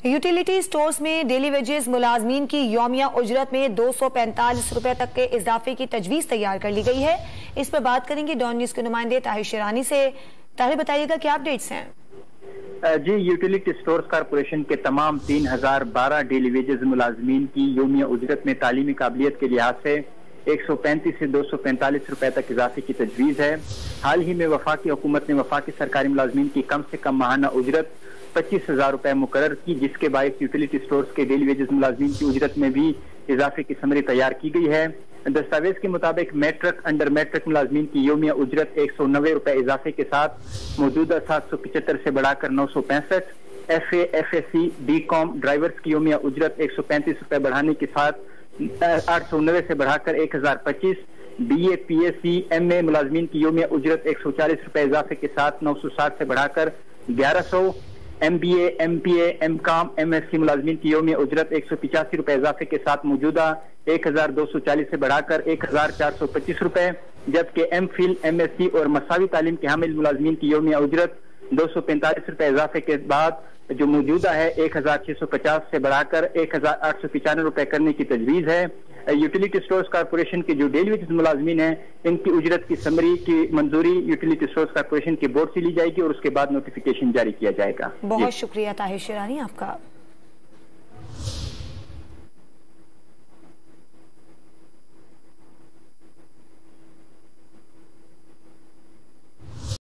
Utility stores में daily wages मुलाजमीन की यौमिया उजरत में 245 रुपए तक के इजाफे की तजवीज़ तैयार कर ली गई है। इस पर बात करेंगे डॉन न्यूज के नुमाइंदे ताहिर शेरानी से। ताहिर, बताइएगा क्या अपडेट्स हैं? जी, यूटिलिटी स्टोर्स कॉरपोरेशन के तमाम 3012 डेली वेजेस मुलाजमीन की यौमिया उजरत में तालीमी काबिलियत के लिहाज से 135 से 245 रुपए तक इजाफे की तजवीज़ है। हाल ही में वफाकी हुकूमत ने वफाकी सरकारी मुलाजमीन की कम से कम माहाना उजरत 25,000 रुपए मुकर्रर की, जिसके बायस यूटिलिटी स्टोर्स के डेली वेजेस मुलाजमीन की उजरत में भी इजाफे की समरी तैयार की गई है। दस्तावेज के मुताबिक मैट्रिक अंडर मैट्रिक मुलाजमीन की यौमिया उजरत 190 रुपए इजाफे के साथ मौजूदा 775 से बढ़ाकर 965, FA, FSC, BCom ड्राइवर्स की यौमिया उजरत 135 रुपए बढ़ाने के साथ 890 से बढ़ाकर 1025, BA, PSC, MA मुलाजमीन की यौमिया उजरत 140 रुपए इजाफे के साथ 960 से बढ़ाकर 1100, MBA, MPA, MCom, MSc मुलाजमीन की यौमिया उजरत 185 रुपए इजाफे के साथ मौजूदा 1240 से बढ़ाकर 1425 रुपए, जबकि MPhil, MSc और मसावी तालीम के हामिल मुलाजमीन की यौमिया उजरत 245 रुपए इजाफे के बाद जो मौजूदा है 1650 से बढ़ाकर 1895 रुपए करने की तजवीज़ है। यूटिलिटी स्टोर्स कॉरपोरेशन के जो डेली वेजेस मुलाजमीन हैं, इनकी उजरत की समरी की मंजूरी यूटिलिटी स्टोर्स कॉरपोरेशन की बोर्ड से ली जाएगी और उसके बाद नोटिफिकेशन जारी किया जाएगा। बहुत शुक्रिया ताहिर शेरानी आपका।